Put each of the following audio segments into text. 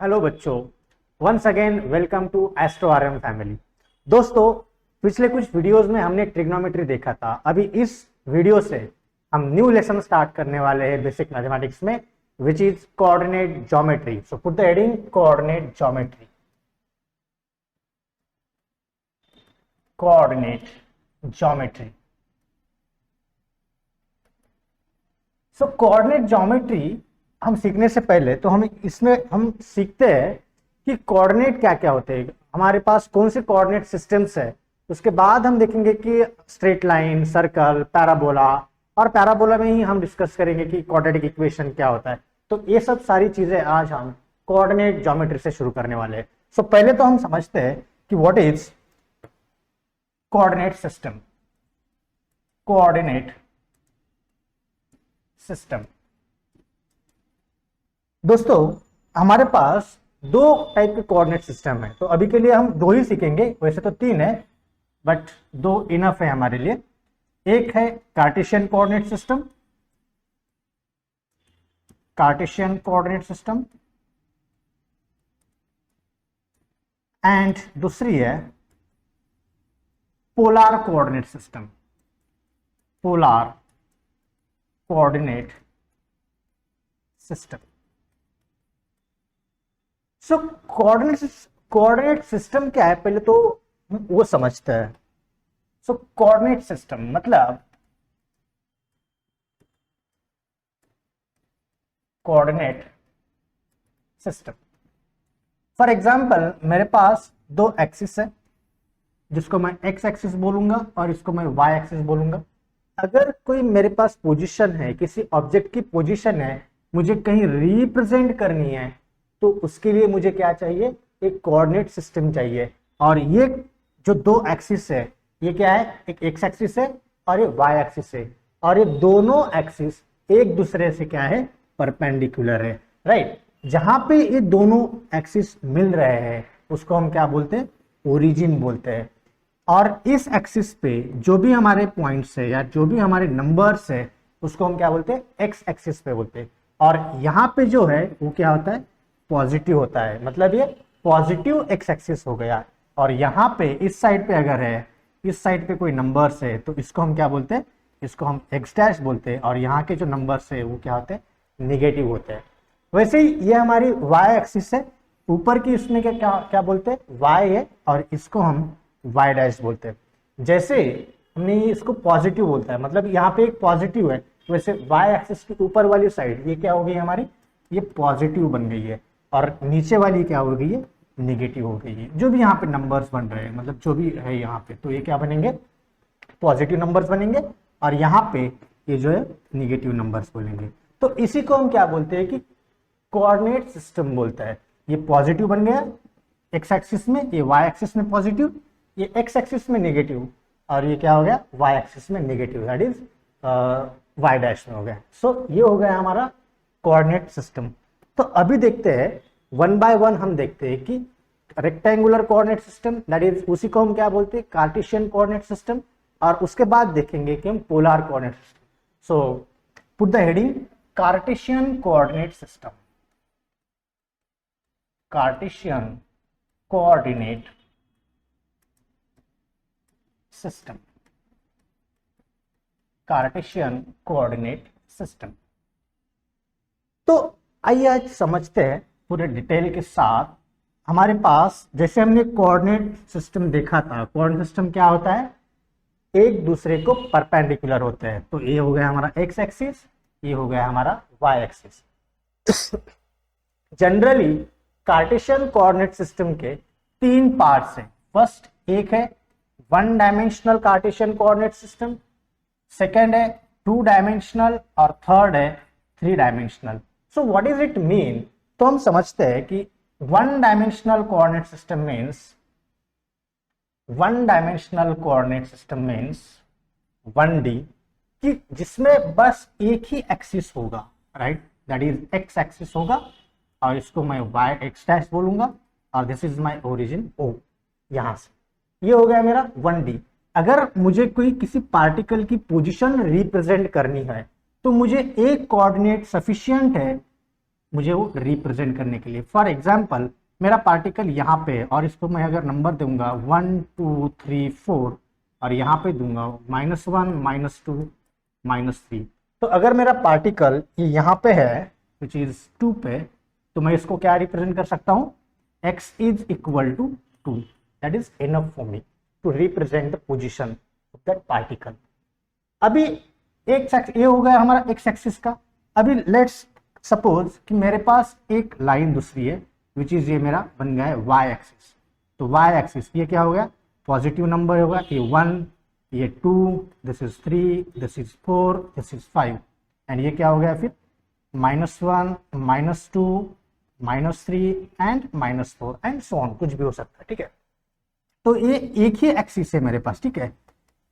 Hello बच्चों, once again welcome to Astro RM family. दोस्तों, पिछले कुछ वीडियोस में हमने ट्रिग्नोमेट्री देखा था। अभी इस वीडियो से हम न्यू लेसन स्टार्ट करने वाले हैं बेसिक मैथमेटिक्स में, which is coordinate geometry. So put the heading coordinate geometry. Coordinate geometry. So coordinate geometry हम सीखने से पहले तो हम सीखते हैं कि कोऑर्डिनेट क्या क्या होते हैं, हमारे पास कौन से कोऑर्डिनेट सिस्टम्स है। उसके बाद हम देखेंगे कि स्ट्रेट लाइन, सर्कल, पैराबोला, और पैराबोला में ही हम डिस्कस करेंगे कि क्वाड्रेटिक इक्वेशन क्या होता है। तो ये सब सारी चीजें आज हम कोऑर्डिनेट ज्योमेट्री से शुरू करने वाले हैं। सो पहले तो हम समझते हैं कि what is coordinate system. Coordinate system दोस्तों, हमारे पास दो टाइप के कोऑर्डिनेट सिस्टम है। तो अभी के लिए हम दो ही सीखेंगे, वैसे तो तीन है बट दो इनफ है हमारे लिए। एक है Cartesian coordinate system, Cartesian coordinate system, and दूसरी है polar coordinate system. Polar coordinate system. So coordinate system क्या है पहले तो वो समझते हैं। सो कोऑर्डिनेट सिस्टम मतलब कोऑर्डिनेट सिस्टम। फॉर एग्जांपल, मेरे पास दो एक्सिस है जिसको मैं एक्स एक्सिस बोलूंगा और इसको मैं वाई एक्सिस बोलूंगा। अगर कोई मेरे पास पोजीशन है, किसी ऑब्जेक्ट की पोजीशन है, मुझे कहीं रिप्रेजेंट करनी है, तो उसके लिए मुझे क्या चाहिए? एक कोऑर्डिनेट सिस्टम चाहिए। और ये जो दो एक्सिस है, ये क्या है? एक एक्स एक्सिस है और ये वाई एक्सिस है, और ये दोनों एक्सिस एक दूसरे से क्या है? परपेंडिकुलर है, राइट। जहां पे ये दोनों एक्सिस मिल रहे हैं उसको हम क्या बोलते हैं? ओरिजिन बोलते हैं। और इस एक्सिस पे जो भी हमारे पॉइंट्स है या जो भी हमारे नंबर्स है उसको हम क्या बोलते हैं? एक्स एक्सिस पे बोलते हैं। और यहाँ पे जो है वो क्या होता है? पॉजिटिव होता है, मतलब ये पॉजिटिव एक्स एक्सिस हो गया। और यहाँ पे इस साइड पे अगर है, इस साइड पे कोई नंबर्स है तो इसको हम क्या बोलते हैं? इसको हम एक्स डैश बोलते हैं। और यहाँ के जो नंबर्स है वो क्या होते हैं? निगेटिव होते हैं। वैसे ही ये हमारी वाई एक्सिस है, ऊपर की इसमें क्या क्या क्या बोलते हैं? वाई है, और इसको हम वाई डैश बोलते हैं। जैसे हमने इसको पॉजिटिव बोलता है, मतलब यहाँ पे एक पॉजिटिव है, वैसे वाई एक्सिस की ऊपर वाली साइड ये क्या हो गई हमारी? ये पॉजिटिव बन गई है। और नीचे वाली क्या हो गई है? निगेटिव हो गई है। जो भी यहाँ पे नंबर्स बन रहे हैं, मतलब जो भी है यहाँ पे, तो ये क्या बनेंगे? पॉजिटिव नंबर्स बनेंगे। और यहाँ पे ये जो है निगेटिव नंबर्स बोलेंगे। तो इसी को हम क्या बोलते हैं? कि कोऑर्डिनेट सिस्टम बोलता है। ये पॉजिटिव बन गया एक्स एक्सिस में, ये वाई एक्सिस में पॉजिटिव, ये एक्स एक्सिस में नेगेटिव, और ये क्या हो गया? वाई एक्सिस में negative, that is Y dash में हो गया। सो ये हो गया हमारा कोऑर्डिनेट सिस्टम। तो अभी देखते हैं वन बाय वन, हम देखते हैं कि rectangular coordinate system, that is उसी को हम क्या बोलते हैं? Cartesian coordinate system. और उसके बाद देखेंगे कि हम polar coordinate system. So put the heading Cartesian coordinate system. Cartesian coordinate system. Cartesian coordinate system. तो आइए आज समझते हैं पूरे डिटेल के साथ। हमारे पास जैसे हमने कोऑर्डिनेट सिस्टम देखा था, कोऑर्डिनेट सिस्टम क्या होता है? एक दूसरे को परपेंडिकुलर होते हैं। तो ये हो गया हमारा एक्स एक्सिस, ये हो गया हमारा Y axis. Generally Cartesian coordinate system के तीन पार्ट्स हैं। फर्स्ट एक है one dimensional Cartesian coordinate system, second है टू डायमेंशनल, और थर्ड है three dimensional. So what is it mean? तो हम समझते हैं कि one dimensional coordinate system means, one dimensional coordinate system means 1D, कि जिसमें बस एक ही एक्सिस होगा, right, that is X axis होगा, और इसको मैं वाई एक्स डैश बोलूंगा, और this is my origin O. यहां से ये हो गया मेरा 1D। अगर मुझे कोई किसी पार्टिकल की पोजीशन रिप्रेजेंट करनी है तो मुझे एक कोऑर्डिनेट सफिशिएंट है मुझे वो रिप्रेजेंट करने के लिए। फॉर एग्जाम्पल मेरा पार्टिकल यहाँ पे है और इसको मैं अगर नंबर दूंगा 1 2 3 4 और यहाँ पे दूंगा -1 -2 -3, तो अगर मेरा पार्टिकल ये यहाँ पे है विच इज 2 पे, तो मैं इसको क्या रिप्रेजेंट कर सकता हूँ, x is equal to 2। That is enough for me to represent the position of that particle. अभी ये हो गया हमारा एक्स एक्सिस का। अभी लेट्स सपोज कि मेरे पास एक लाइन दूसरी है विच इज ये मेरा बन गया है वाई एक्सिस। तो वाई एक्सिस ये क्या हो गया, पॉजिटिव नंबर होगा, ये 1, ये 2, this is 3, this is 4, this is 5, and ये क्या हो गया फिर -1 -2 -3 एंड -4 एंड सो ऑन, कुछ भी हो सकता है। ठीक है, तो ये एक ही एक्सिस है मेरे पास। ठीक है,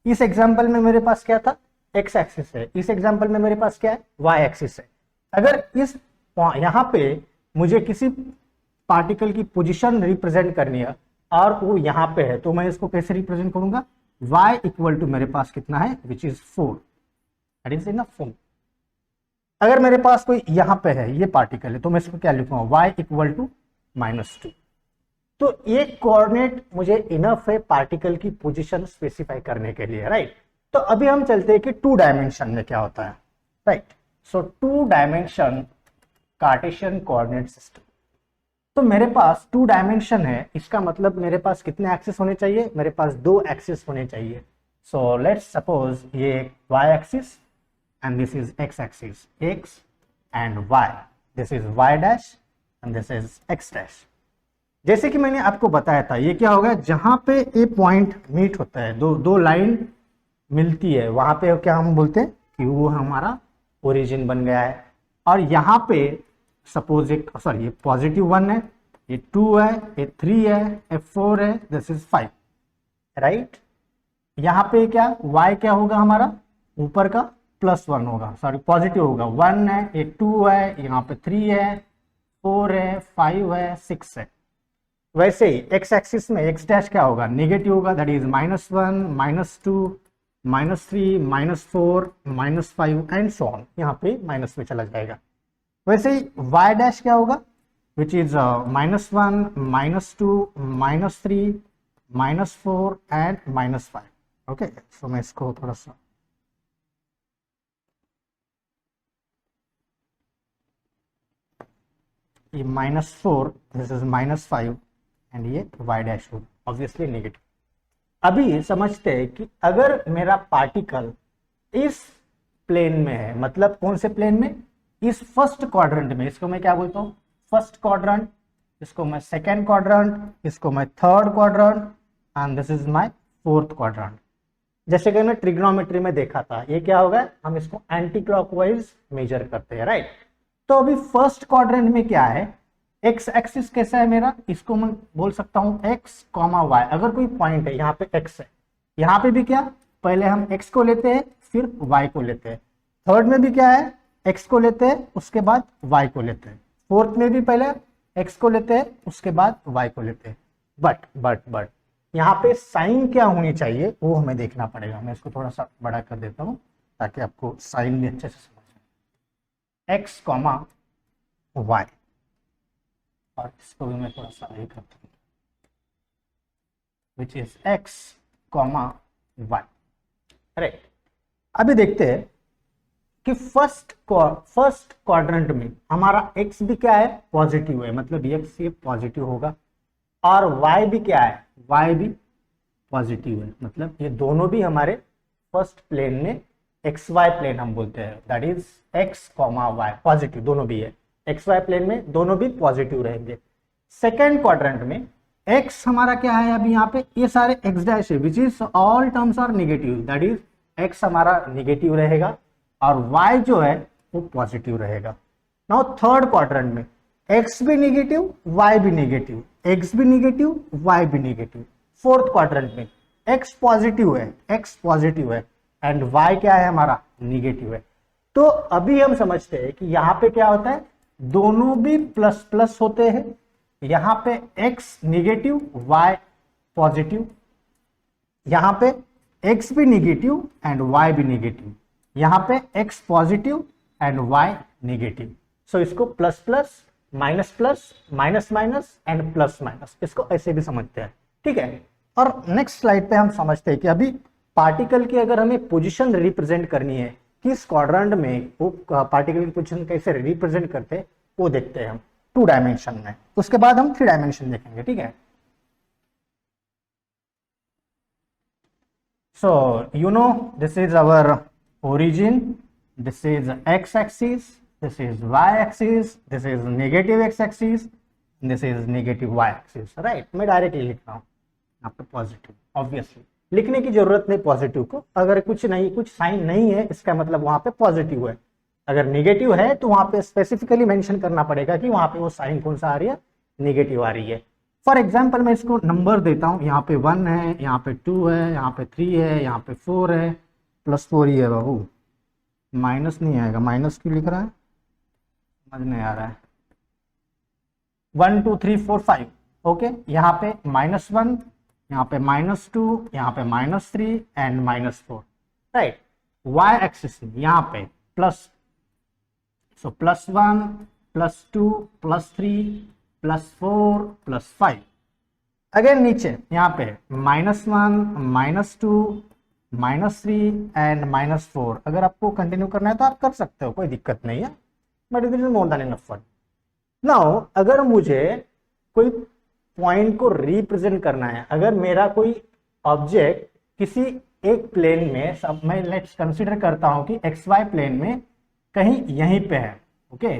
इस एग्जाम्पल में मेरे पास क्या था, एक्स एक्सिस है, इस एग्जाम्पल में मेरे पास क्या है, वाई एक्सिस है। अगर इस यहां पे मुझे किसी पार्टिकल की पोजीशन रिप्रेजेंट करनी है और वो यहां पे है, तो मैं इसको कैसे रिप्रेजेंट करूंगा, y इक्वल टू मेरे पास कितना है which is 4, that is enough for. अगर मेरे पास कोई यहां पे है ये पार्टिकल है, तो मैं इसको क्या लिखूंगा, y इक्वल टू -2। तो ये कोऑर्डिनेट मुझे इनफ है पार्टिकल की पोजीशन स्पेसिफाई करने के लिए, राइट। तो अभी हम चलते हैं कि 2 डायमेंशन में क्या होता है, राइट। सो 2 डायमेंशन कार्टेशियन कोऑर्डिनेट सिस्टम। तो मेरे पास 2 डायमेंशन है, इसका मतलब मेरे पास कितने एक्सिस होने चाहिए, मेरे पास 2 एक्सिस होने चाहिए। सो लेट्स सपोज ये y axis and this is x axis, x and y, this is y dash and this is x dash. जैसे कि मैंने आपको बताया था, ये क्या होगा, जहां पे ये पॉइंट मीट होता है, दो लाइन मिलती है, वहां पे क्या हम बोलते हैं कि वो हमारा ओरिजिन बन गया है। और यहाँ पे सपोज एक सॉरी ये +1 है, ये 2 है, ये 3 है, ये 4 है, दिस इज 5, राइट। यहाँ पे क्या y क्या होगा हमारा, ऊपर का +1 होगा, सॉरी पॉजिटिव होगा, 1 है, ये 2 है, यहाँ पे 3 है, 4 है, 5 है, 6 है। वैसे ही x एक्सिस में x डैश क्या होगा, नेगेटिव होगा, that is -1 -2 -3 -4 -5 and so on, यहाँ पे माइनस में चला जाएगा। वैसे ही y डैश क्या होगा, विच इज -1 -2 -3 -4 एंड -5। ओके, सो मैं इसको थोड़ा सा ये -4, दिस इज -5 एंड ये y डैश होगा, ऑब्वियसली नेगेटिव। अभी समझते हैं कि अगर मेरा पार्टिकल इस प्लेन में है, मतलब कौन से प्लेन में, इस फर्स्ट क्वाड्रेंट में, इसको मैं क्या बोलता हूँ, फर्स्ट क्वाड्रेंट, इसको मैं सेकेंड क्वाड्रेंट, इसको मैं third quadrant and this is my fourth quadrant. जैसे कि हमने ट्रिग्नोमेट्री में देखा था, ये क्या होगा, हम इसको एंटी क्लॉकवाइज मेजर करते हैं, राइट। तो अभी फर्स्ट क्वाड्रेंट में क्या है, एक्स एक्सिस कैसा है मेरा, इसको मैं बोल सकता हूं x, y। अगर कोई पॉइंट है यहाँ पे x है, यहाँ पे भी क्या, पहले हम x को लेते हैं फिर y को लेते हैं। थर्ड में भी क्या है, x को लेते हैं उसके बाद y को लेते हैं। फोर्थ में भी पहले x को लेते हैं उसके बाद y को लेते हैं। बट यहाँ पे साइन क्या होनी चाहिए वो हमें देखना पड़ेगा। मैं इसको थोड़ा सा बड़ा कर देता हूँ ताकि आपको साइन भी अच्छे से समझ में, x, y, और इसको भी मैं थोड़ा सा ये करता हूँ, which is x, y, right. अभी देखते हैं कि फर्स्ट क्वाड्रेंट में हमारा x भी क्या है, पॉजिटिव है, मतलब x ये पॉजिटिव होगा, और y भी क्या है, y भी पॉजिटिव है, मतलब ये दोनों भी हमारे फर्स्ट प्लेन में XY प्लेन हम बोलते हैं, that is x, y, positive दोनों भी है, XY प्लेन में दोनों भी पॉजिटिव रहेंगे। सेकेंड क्वाड्रेंट में x हमारा क्या है, अभी यहाँ पे ये सारे x डैश है, which is all terms are negative, that is x हमारा नेगेटिव रहेगा और y जो है वो पॉजिटिव रहेगा। नाउ थर्ड क्वाड्रेंट में x भी नेगेटिव, y भी नेगेटिव, x भी नेगेटिव, y भी नेगेटिव। फोर्थ क्वाड्रेंट में x पॉजिटिव है एंड y क्या है हमारा, नेगेटिव है। तो अभी हम समझते हैं कि यहाँ पे क्या होता है, दोनों भी प्लस प्लस होते हैं। यहाँ पे x नेगेटिव, y पॉजिटिव, यहाँ पे x भी नेगेटिव एंड y भी नेगेटिव, यहाँ पे x positive and y negative. So इसको plus plus minus plus minus minus and plus minus, इसको ऐसे भी समझते हैं, ठीक है। और नेक्स्ट स्लाइड पे हम समझते हैं कि अभी पार्टिकल की अगर हमें पोजीशन रिप्रेजेंट करनी है, किस क्वाड्रेंट में वो पार्टिकल की पोजीशन कैसे रिप्रेजेंट करते हैं वो देखते हैं हम 2 डायमेंशन में, उसके बाद हम 3 डायमेंशन देखेंगे, ठीक है। So you know this is our origin, this is x axis, this is y axis, this is negative x axis, this is negative y axis, right? मैं डायरेक्टली लिख रहा हूँ यहाँ पे पॉजिटिव, ऑब्वियसली लिखने की जरूरत नहीं पॉजिटिव को, अगर कुछ नहीं कुछ साइन नहीं है इसका मतलब वहां पे पॉजिटिव है, अगर नेगेटिव है तो वहां पे स्पेसिफिकली मेंशन करना पड़ेगा कि वहां पे वो साइन कौन सा आ रही है, नेगेटिव आ रही है। फॉर एग्जाम्पल मैं इसको नंबर देता हूं, यहाँ पे 1 है, यहाँ पे 2 है, यहाँ पे 3 है, यहाँ पे 4 है, +4 ही है बाबू, माइनस नहीं आएगा, माइनस क्यों लिख रहा है समझ नहीं आ रहा है। 1 2 3 4 5, ओके, यहाँ पे -1, यहाँ पे -2, यहाँ पे -3 एंड -4, राइट। y एक्सिस में यहाँ पे प्लस, सो +1 +2 +3 +4 +5, अगेन नीचे यहाँ पे -1 -2 -3 एंड -4, अगर आपको कंटिन्यू करना है तो आप कर सकते हो, कोई दिक्कत नहीं है, but it is more than enough for now. अगर मुझे कोई पॉइंट को रिप्रेजेंट करना है, अगर मेरा कोई ऑब्जेक्ट किसी एक प्लेन में, सब मैं लेट्स कंसीडर करता हूं कि XY प्लेन में कहीं यहीं पे है, ओके,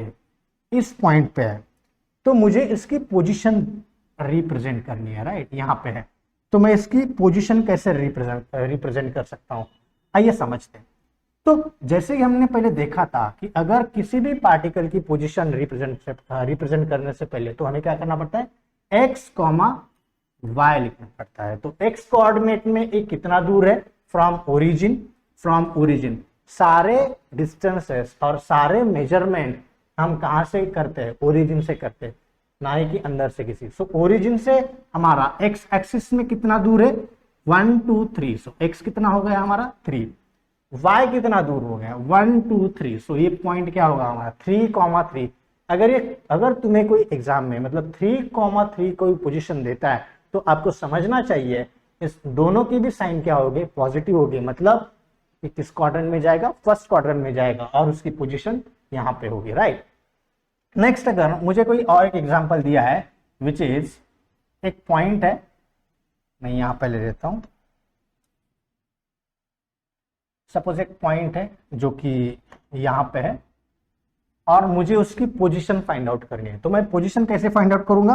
इस पॉइंट पे है, तो मुझे इसकी पोजीशन रिप्रेजेंट करनी है, राइट, यहाँ पे है, तो मैं इसकी पोजीशन कैसे रिप्रेजेंट कर सकता हूँ, आइए समझते हैं। तो जैसे कि हमने पहले देखा था कि अगर किसी भी पार्टिकल की पोजीशन रिप्रेजेंट करने से पहले तो हमें क्या करना पड़ता है, x, y लिखना पड़ता है। तो x कोऑर्डिनेट में ये कितना दूर है फ्रॉम ओरिजिन, सारे डिस्टेंसेस और सारे मेजरमेंट हम कहां से करते हैं, ओरिजिन से करते हैं, ना ही कि अंदर से किसी। सो ओरिजिन से हमारा x एक्सिस में कितना दूर है, 1 2 3, सो x कितना हो गया हमारा 3, y कितना दूर हो गया 1 2 3, सो ये पॉइंट क्या होगा हमारा 3,3। अगर तुम्हें कोई एग्जाम में मतलब 3,3 कोई पोजीशन देता है तो आपको समझना चाहिए इस दोनों की भी साइन क्या होगी, पॉजिटिव होगी, मतलब किस क्वाड्रेंट में जाएगा, फर्स्ट क्वाड्रेंट में जाएगा और उसकी पोजीशन यहाँ पे होगी, राइट। नेक्स्ट अगर मुझे कोई और एक एग्जांपल दिया है विच इज एक पॉइंट है, मैं यहां पे ले लेता हूं, सपोज एक पॉइंट है जो कि यहां पे है और मुझे उसकी पोजीशन फाइंड आउट करनी है। तो मैं पोजीशन कैसे फाइंड आउट करूंगा,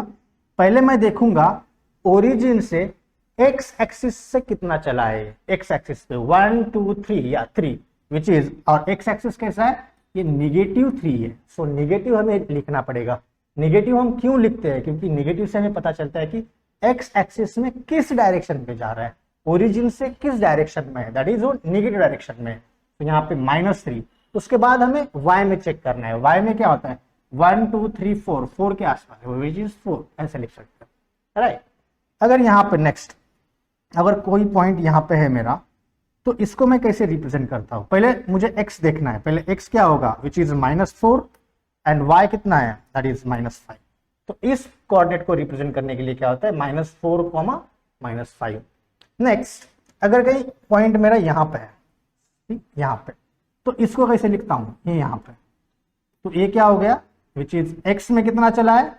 पहले मैं देखूंगा ओरिजिन से एक्स एक्सिस से कितना चला है, एक्स एक्सिस पे 1 2 3 या 3 विच इज, और एक्स एक्सिस कैसा है, ये -3 है। सो नेगेटिव हमें लिखना पड़ेगा। नेगेटिव हम क्यों लिखते हैं, क्योंकि नेगेटिव से हमें पता चलता है कि एक्स एक्सिस में किस डायरेक्शन पे जा रहा है, ओरिजिन से किस डायरेक्शन में है, दैट इज वो नेगेटिव डायरेक्शन में। तो यहाँ पे -3, उसके बाद हमें y में चेक करना है, y में क्या होता है 1 2 3 4, 4 के आसपास है, विच इज 4, ऐसे लिख सकते हैं, राइट। अगर यहाँ पे नेक्स्ट अगर कोई पॉइंट यहाँ पे है मेरा, तो इसको मैं कैसे रिप्रेजेंट करता हूं, पहले मुझे x देखना है, पहले x क्या होगा विच इज -4 एंड y कितना है दैट इज -5। तो इस कोऑर्डिनेट को रिप्रेजेंट करने के लिए क्या होता है -4, -5। नेक्स्ट अगर कहीं पॉइंट मेरा यहाँ पे है, ठीक, यहाँ पे, तो इसको कैसे लिखता हूं, ये यहाँ पे, तो ये क्या हो गया विच इज x में कितना चला है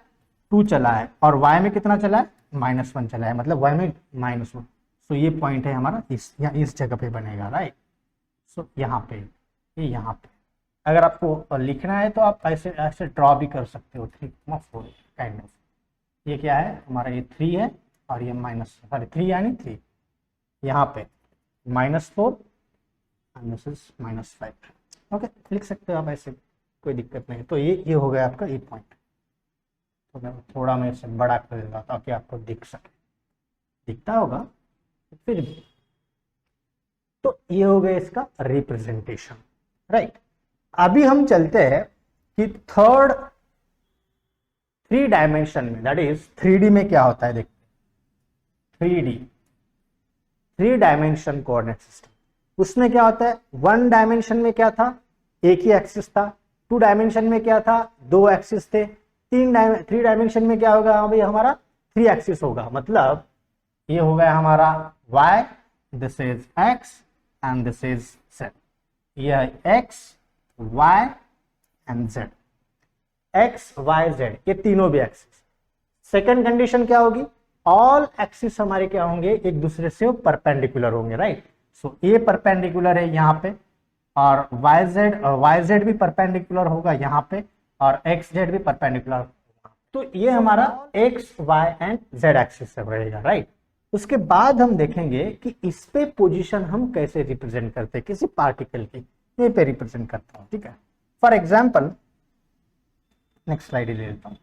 2 चला है और y में कितना चला है -1 चला है, मतलब y में -1। सो ये पॉइंट है हमारा इस जगह पे बनेगा, राइट। सो यहाँ पे, ये यहाँ पे अगर आपको लिखना है तो आप ऐसे ऐसे ड्रॉ भी कर सकते हो, 3,4 काइंड ऑफ। ये क्या है हमारा, ये 3 है और ये -3 यानी 3, यहाँ पे -4 एंड दिस इज -5, ओके, लिख सकते हो आप ऐसे, कोई दिक्कत नहीं। तो ये हो गया आपका ये पॉइंट। तो मैं थोड़ा मैं इसे बड़ा कर देता हूं ताकि आपको दिख सके, दिखता होगा फिर भी। तो ये हो गया इसका रिप्रेजेंटेशन, राइट। अभी हम चलते हैं कि थर्ड 3 डायमेंशन में, दैट इज 3D में क्या होता है, देखते 3 डायमेंशन कोऑर्डिनेट सिस्टम। उसमें क्या होता है, 1 डायमेंशन में क्या था, एक ही एक्सिस था, 2 डायमेंशन में क्या था, 2 एक्सिस थे। 3 डायमेंशन में क्या होगा भाई, हमारा 3 एक्सिस होगा। मतलब ये हो गया हमारा y, this is x and this is z। ये है x, y and z, x y z, ये तीनों भी एक्सिस। सेकंड कंडीशन क्या होगी, ऑल एक्सिस हमारे क्या होंगे, एक दूसरे से परपेंडिकुलर होंगे, राइट। सो ये परपेंडिकुलर है यहाँ पे, और YZ भी परपेंडिकुलर होगा यहाँ पे, और XZ भी परपेंडिकुलर होगा। तो ये हमारा X Y and Z axis रहेगा, राइट। उसके बाद हम देखेंगे कि इस पे पोजीशन हम कैसे रिप्रेजेंट करते हैं किसी पार्टिकल की, ये पे रिप्रेजेंट करता हूं, ठीक है। फॉर एग्जाम्पल नेक्स्ट स्लाइड ले लेता हूं।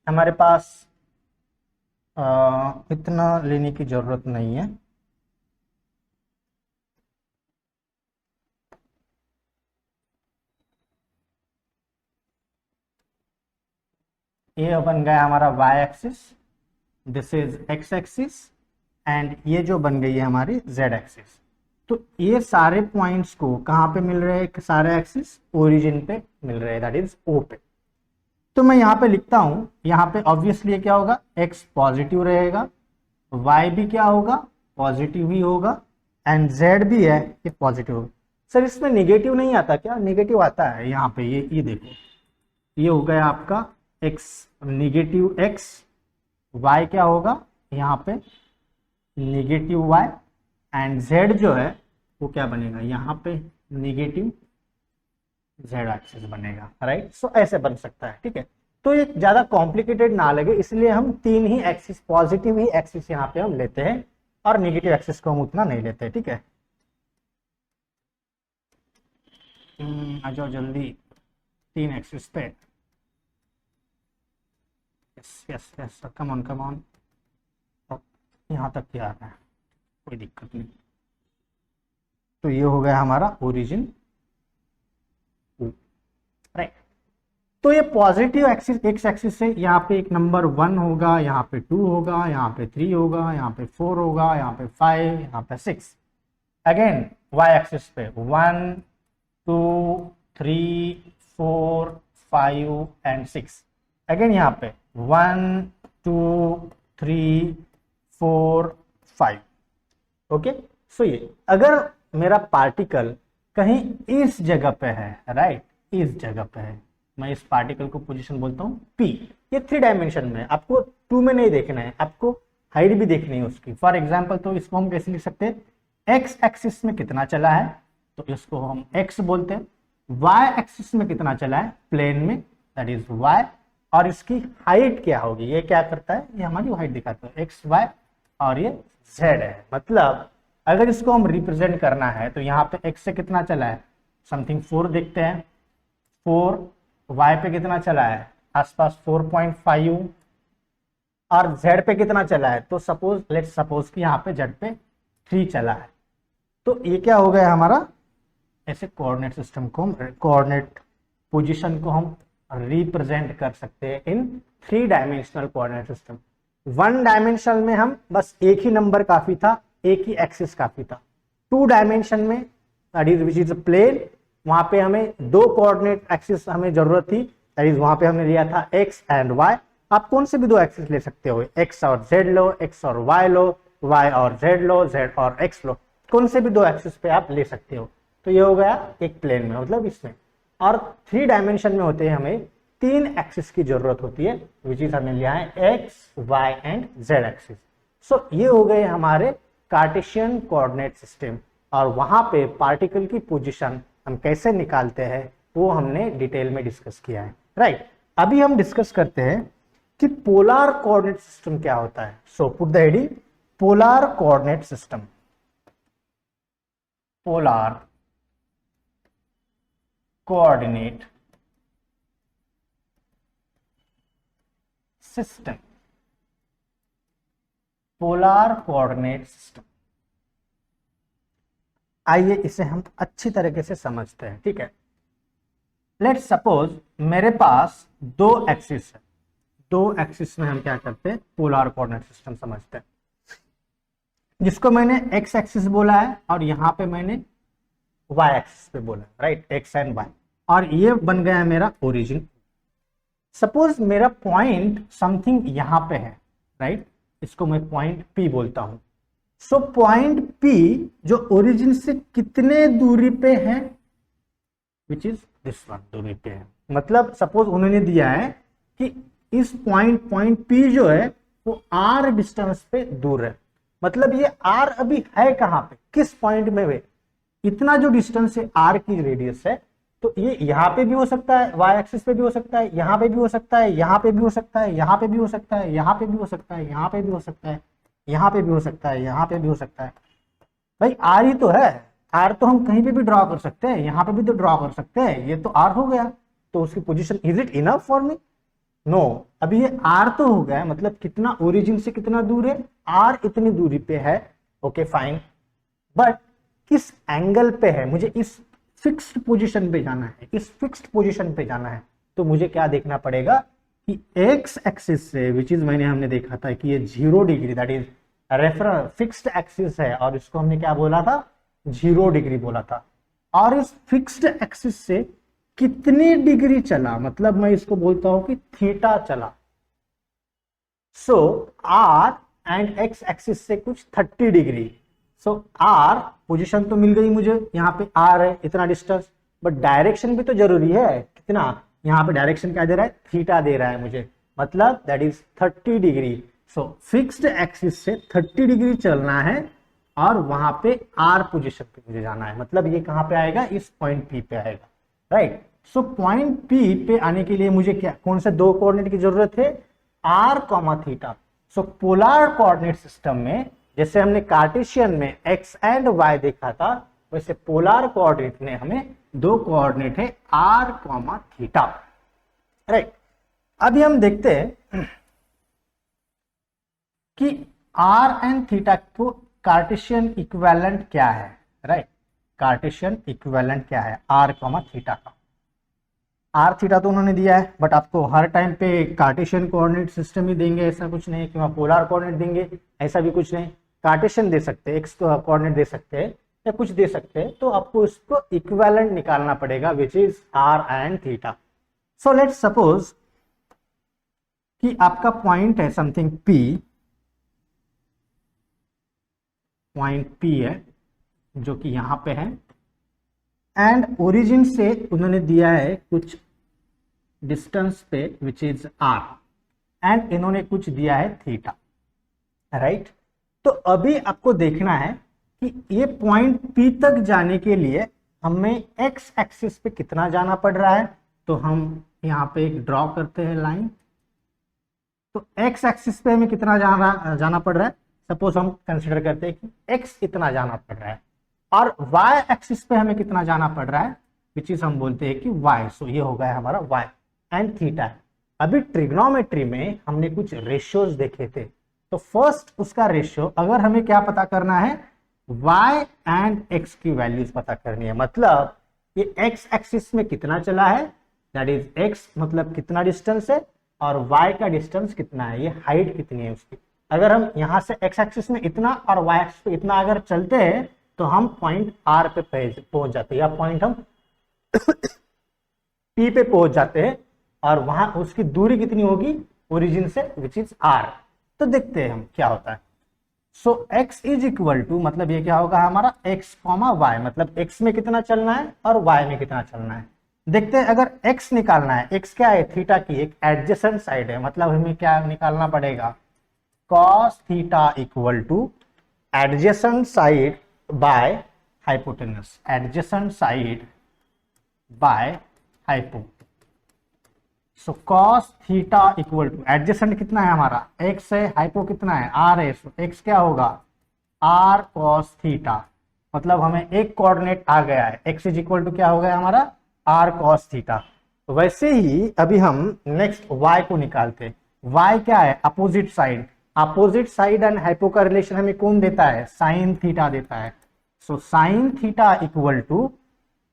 हमारे पास इतना लेने की जरूरत नहीं है। ये बन गया हमारा y axis, this is x axis, and ये जो बन गई है हमारी z एक्सिस। तो ये सारे पॉइंट्स को कहां पे मिल रहे हैं, सारे एक्सिस ओरिजिन पे मिल रहे हैं, दैट इज O पे। तो मैं यहाँ पे लिखता हूं, यहाँ पे ऑब्वियसली क्या होगा, x पॉजिटिव रहेगा, y भी क्या होगा, पॉजिटिव ही होगा, एंड z भी है ये पॉजिटिव होगा। सर इसमें नेगेटिव नहीं आता क्या, नेगेटिव आता है यहाँ पे, ये देखो, ये हो गया आपका x निगेटिव x, y क्या होगा यहाँ पे निगेटिव y, एंड z जो है वो क्या बनेगा यहाँ पे निगेटिव z एक्सिस बनेगा, राइट। सो ऐसे बन सकता है, ठीक है। तो ये ज्यादा कॉम्प्लिकेटेड ना लगे, इसलिए हम 3 ही एक्सिस, पॉजिटिव ही एक्सिस यहाँ पे हम लेते हैं, और निगेटिव एक्सिस को हम उतना नहीं लेते, ठीक है। आ जाओ जल्दी 3 एक्सिस पे, yes yes yes, come on come on, यहाँ तक क्या आ रहा है, कोई दिक्कत नहीं। तो ये हो गया हमारा ओरिजिन, राइट। तो ये पॉजिटिव एक्सिस, एक्स एक्सिस से यहाँ पे एक नंबर 1 होगा, यहाँ पे 2 होगा, यहाँ पे 3 होगा, यहाँ पे 4 होगा, यहाँ पे 5, यहाँ पे 6। अगेन वाई एक्सिस पे 1 2 3 4 5 एंड 6। अगेन यहाँ पे 1 2 3 4 5। ओके, सो ये अगर मेरा पार्टिकल कहीं इस जगह पे है, राइट, इस जगह पे है, मैं इस पार्टिकल को पोजीशन बोलता हूं P। ये 3 डायमेंशन में, आपको 2 में नहीं देखना है, आपको हाइट भी देखनी है उसकी। फॉर एग्जांपल तो इसको हम कैसे लिख सकते हैं, x एक्सिस में कितना चला है तो इसको हम x बोलते हैं, y एक्सिस में कितना चला है प्लेन में, दैट इज y, और इसकी हाइट क्या होगी, ये क्या करता है, ये हमारी हाइट दिखाता है x y, और ये z है। मतलब अगर इसको हम रिप्रेजेंट करना है तो यहाँ पे x से कितना चला है, समथिंग 4 देखते हैं, 4, y पे कितना चला है आसपास 4.5, और z पे कितना चला है, तो सपोज लेट्स सपोज कि यहाँ पे z पे 3 चला है। तो ये क्या हो गया हमारा, ऐसे कोऑर्डिनेट सिस्टम को, कोऑर्डिनेट पोजीशन को हम रिप्रेजेंट कर सकते हैं इन 3 डायमेंशनल कोऑर्डिनेट सिस्टम। 1 डायमेंशन में हम बस एक ही नंबर काफी था, एक ही एक्सिस काफी था। 2 डायमेंशन में that is which is a plane, वहां पे हमें 2 कोऑर्डिनेट एक्सिस हमें जरूरत थी, दैट इज वहां पे हमने लिया था x एंड y। आप कौन से भी 2 एक्सिस ले सकते हो, x और z लो, x और y लो, y और z लो, z और x लो, कौन से भी 2 एक्सिस पे आप ले सकते हो। तो ये हो गया एक प्लेन में, मतलब इसमें। और 3 डायमेंशन में होते हैं हमें 3 एक्सिस की जरूरत होती है, विच इज हमने लिया है x y and z axis. So ये हो गए हमारे कार्टेशियन कोऑर्डिनेट सिस्टम, और वहां पे पार्टिकल की पोजीशन हम कैसे निकालते हैं वो हमने डिटेल में डिस्कस किया है, राइट। अभी हम डिस्कस करते हैं कि पोलर कोऑर्डिनेट सिस्टम क्या होता है। So put the heading polar coordinate system, polar coordinate system, polar coordinate system. आइए इसे हम अच्छी तरीके से समझते हैं, ठीक है। लेट्स सपोज मेरे पास 2 एक्सिस है, 2 एक्सिस में हम क्या करते हैं, पोलर कोऑर्डिनेट सिस्टम समझते हैं, जिसको मैंने x एक्सिस बोला है और यहां पे मैंने y एक्सिस पे बोला, राइट, x एंड y। और ये बन गया मेरा ओरिजिन। सपोज मेरा पॉइंट समथिंग यहां पे है, राइट, इसको मैं पॉइंट P बोलता हूं। सो पॉइंट P जो ओरिजिन से कितने दूरी पे है, विच इज दिस वन दूरी पे है। मतलब सपोज उन्होंने दिया है कि इस पॉइंट P जो है वो R डिस्टेंस पे दूर है। मतलब ये R अभी है कहां पे, किस पॉइंट में वे, इतना जो डिस्टेंस है R की रेडियस है। तो ये यहां पे भी हो सकता है, y एक्सिस पे भी हो सकता है, यहां पे भी हो सकता है, यहां पे भी हो सकता है, यहां पे भी हो सकता है, यहां पे भी हो सकता है, यहां पे भी हो सकता है, यहां पे भी हो सकता है, यहां पे भी हो सकता है। भाई आर ही तो है, आर तो हम कहीं पे भी ड्रॉ कर सकते हैं, यहां पे भी तो ड्रॉ कर सकते हैं, ये तो आर हो गया। तो उसकी position, is it enough for me? No. अभी ये आर तो हो गया, मतलब कितना ओरिजिन से कितना दूर है, आर इतनी दूरी पे है, ओके फाइन। बट किस एंगल पे है, मुझे इस फिक्स्ड पोजीशन पे जाना है, इस फिक्स्ड पोजीशन पे जाना है। तो मुझे क्या देखना पड़ेगा कि एक्स एक्सिस से, विच इज मैंने हमने देखा था कि ये 0 degree, that is reference fixed axis है, और इसको हमने क्या बोला था, 0 डिग्री बोला था। और इस फिक्स्ड एक्सिस से कितनी डिग्री चला, मतलब मैं इसको बोलता हूं कि थीटा चला। सो आर एंड एक्स एक्सिस से कुछ 30 डिग्री। सो आर पोजीशन तो मिल गई मुझे, यहाँ पे आर है इतना डिस्टेंस, बट डायरेक्शन भी तो जरूरी है, कितना, यहाँ पे डायरेक्शन क्या दे रहा है, थीटा दे रहा है मुझे, मतलब that is 30 degree. So fixed axis से 30 डिग्री चलना है और वहां पे आर पोजीशन पे मुझे जाना है, मतलब ये कहां पे आएगा, इस पॉइंट P पे आएगा, राइट। सो पॉइंट P पे आने के लिए मुझे क्या, कौन से दो कोऑर्डिनेट की जरूरत है, आर कॉमा थीटा। सो पोलर कोऑर्डिनेट सिस्टम में जैसे हमने कार्टेशियन में एक्स एंड वाई देखा था, वैसे पोलर कोऑर्डिनेट में हमें दो कोऑर्डिनेट है आर कॉमा थीटा, राइट। अभी हम देखते हैं कि आर एंड थीटा को कार्टेशियन इक्विवेलेंट क्या है, राइट। कार्टेशियन इक्विवेलेंट क्या है आर कॉमा थीटा का। आर थीटा तो उन्होंने दिया है, बट आपको हर टाइम पे कार्टेशियन कोऑर्डिनेट सिस्टम ही देंगे ऐसा कुछ नहीं, कि वहां पोलर कोऑर्डिनेट देंगे ऐसा भी कुछ नहीं। कार्टेशियन दे सकते हैं, एक्स कोऑर्डिनेट दे सकते हैं या कुछ दे सकते हैं, तो आपको इसको इक्विवेलेंट निकालना पड़ेगा, which is R and theta. So let's suppose कि आपका पॉइंट है समथिंग P, पॉइंट P है जो कि यहां पे है, एंड ओरिजिन से उन्होंने दिया है कुछ डिस्टेंस पे विच इज R, एंड इन्होंने कुछ दिया है थीटा, राइट। तो अभी आपको देखना है कि ये पॉइंट P तक जाने के लिए हमें एक्स एक्सिस पे कितना जाना पड़ रहा है। तो हम यहाँ पे एक ड्रॉ करते हैं लाइन। तो एक्स एक्सिस पे हमें कितना जाना पड़ रहा है, सपोज हम कंसिडर करते हैं कि एक्स इतना जाना पड़ रहा है, और वाई एक्सिस पे हमें कितना जाना पड़ रहा है, विच इज हम बोलते हैं कि वाई। सो ये हो गया हमारा वाई एंड थीटा। अभी ट्रिग्नोमेट्री में हमने कुछ रेशियोज देखे थे, तो फर्स्ट उसका रेशियो, अगर हमें क्या पता करना है, y एंड x की वैल्यूज पता करनी है। मतलब ये x एक्सिस में कितना चला है, दैट इज x मतलब कितना डिस्टेंस है, और y का डिस्टेंस कितना है, ये हाइट कितनी है उसकी। अगर हम यहां से x एक्सिस में इतना और y एक्सिस पे इतना अगर चलते हैं, तो हम पॉइंट R पे पहुंच जाते हैं, या पॉइंट हम P पे पहुंच जाते हैं, और वहां उसकी दूरी कितनी होगी ओरिजिन से, विच इज R। तो देखते हैं हम क्या होता है। सो x इज इक्वल टू, मतलब ये क्या होगा हमारा x कॉमा वाई, मतलब x में कितना चलना है और y में कितना चलना है। देखते हैं, अगर x निकालना है, x क्या है, थीटा की एक एडजेसेंट साइड है, मतलब हमें क्या निकालना पड़ेगा, cos theta equal two adjacent side by hypotenuse, adjacent side by hypo. So cos theta equal two adjacent कितना है हमारा, x है, हाइपो कितना है, r है। सो x क्या होगा, r cos थीटा, मतलब हमें एक कोऑर्डिनेट आ गया है, x इज इक्वल टू क्या हो गया हमारा, r cos थीटा। वैसे ही अभी हम नेक्स्ट y को निकालते हैं। y क्या है, opposite side, opposite side and hypo का रिलेशन हमें कौन देता है, साइन थीटा देता है। So sine theta equal to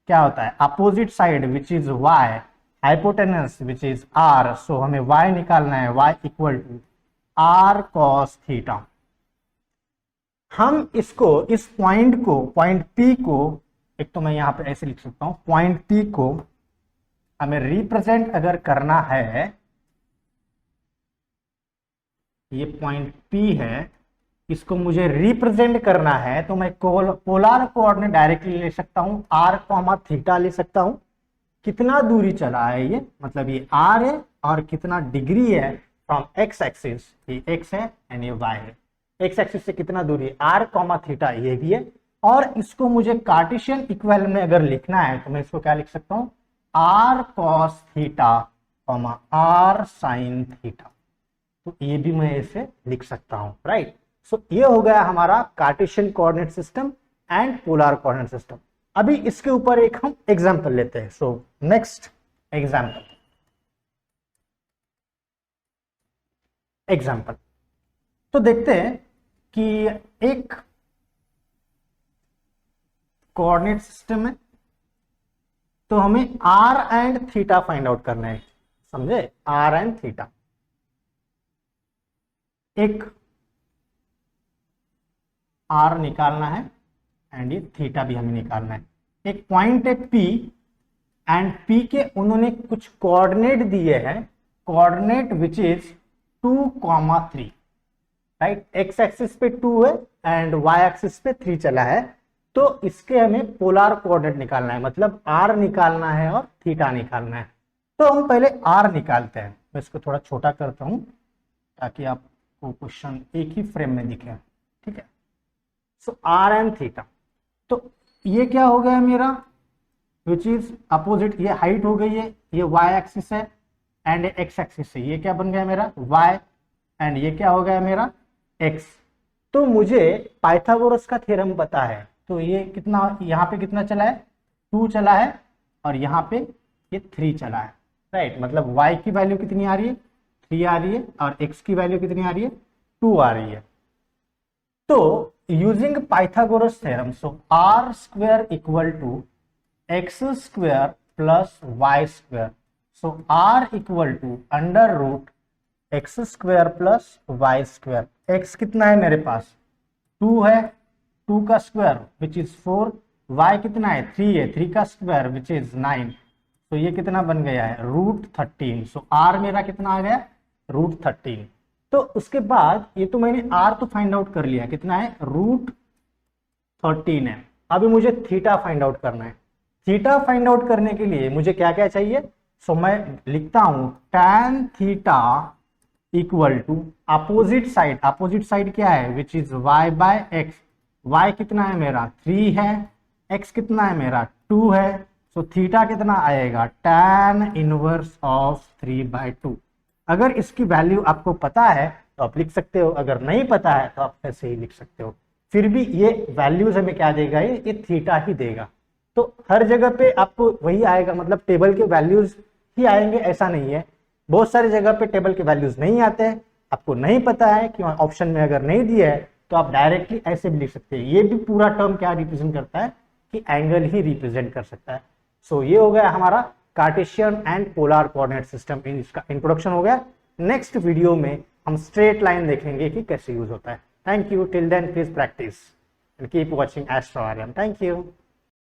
क्या होता है, opposite side which is y, hypotenuse which is r। So हमें y निकालना है, y equal to r cos theta. हम इसको, इस पॉइंट को, पॉइंट P को, एक तो मैं यहां पे ऐसे लिख सकता हूं, पॉइंट P को हमें रिप्रेजेंट अगर करना है, ये पॉइंट P है, इसको मुझे रिप्रेजेंट करना है तो मैं पोलर कोऑर्डिनेट डायरेक्टली ले सकता हूं, r, थीटा ले सकता हूं। कितना दूरी चला है ये, मतलब ये r है और कितना डिग्री है फ्रॉम x एक्सिस, ये x है एंड ये y है। x एक्सिस से कितना दूरी है, r, थीटा ये भी है। और इसको मुझे कार्टेशियन इक्विवेलेंट में अगर लिखना है तो मैं इसको क्या लिख सकता हूं, r cos theta, r sin theta. तो ये भी मैं इसे लिख सकता हूं, राइट। सो ये हो गया हमारा Cartesian coordinate system and polar coordinate system. अभी इसके ऊपर एक हम एग्जांपल लेते हैं। सो नेक्स्ट एग्जांपल तो देखते हैं कि एक कोऑर्डिनेट सिस्टम है, तो हमें r and theta find out करना है, समझे, r एंड थीटा। एक r निकालना है एंड ये थीटा भी हमें निकालना है। एक पॉइंट है P एंड P के उन्होंने कुछ कोऑर्डिनेट दिए हैं, coordinate which is 2,3, right. x axis पे 2 है एंड y एक्सिस पे 3 चला है, तो इसके हमें पोलर कोऑर्डिनेट निकालना है, मतलब r निकालना है और थीटा निकालना है। तो हम पहले r निकालते हैं। मैं इसको थोड़ा छोटा करता हूं ताकि आपको क्वेश्चन एक ही फ्रेम में दिखे, ठीक है। सो r एंड थीटा, तो ये क्या हो गया मेरा, विच इज अपोजिट, ये हाइट हो गई है, ये y एक्सिस है एंड x एक्सिस है, ये क्या बन गया मेरा y एंड ये क्या हो गया मेरा x। तो मुझे पाइथागोरस का थ्योरम पता है, तो ये कितना, यहाँ पे कितना चला है, 2 चला है और यहाँ पे ये 3 चला है, राइट। मतलब y की वैल्यू कितनी आ रही है, 3 आ रही है और x की वैल्यू कितनी आ रही है, 2 आ रही है। तो using Pythagoras theorem, so r square equal to x square plus y square, so r equal to under root X square plus Y square. X कितना है मेरे पास, 2 है, 2 का स्क्वायर विच इज 4, y कितना है, 3 है, 3 का स्क्वायर विच इज 9, तो ये कितना बन गया है, √13। सो r मेरा कितना आ गया, √13। तो उसके बाद ये तो मैंने r तो फाइंड आउट कर लिया, कितना है, √13 है। अभी मुझे थीटा फाइंड आउट करना है। थीटा फाइंड आउट करने के लिए मुझे क्या क्या चाहिए, सो मैं लिखता हूं tan theta equal to opposite side क्या है, which is y by X. y कितना है मेरा, 3 है, x कितना है मेरा, 2 है, सो थीटा कितना आएगा, tan इनवर्स ऑफ 3/2। अगर इसकी वैल्यू आपको पता है तो आप लिख सकते हो, अगर नहीं पता है तो आप ऐसे ही लिख सकते हो। फिर भी ये वैल्यूज हमें क्या देगा, ये थीटा ही देगा। तो हर जगह पे आपको वही आएगा, मतलब टेबल के वैल्यूज ही आएंगे ऐसा नहीं है, बहुत सारी जगह पे टेबल के वैल्यूज नहीं आते हैं, आपको नहीं पता है कि ऑप्शन में अगर नहीं दिया है तो आप डायरेक्टली ऐसे भी लिख सकते हैं। ये भी पूरा टर्म क्या रिप्रेजेंट करता है कि एंगल ही रिप्रेजेंट कर सकता है। सो ये हो गया हमारा Cartesian and polar coordinate system, इसका इंट्रोडक्शन हो गया। नेक्स्ट वीडियो में हम स्ट्रेट लाइन देखेंगे कि कैसे यूज होता है। Thank you, till then please practice and keep watching Astro Aryan. Thank you.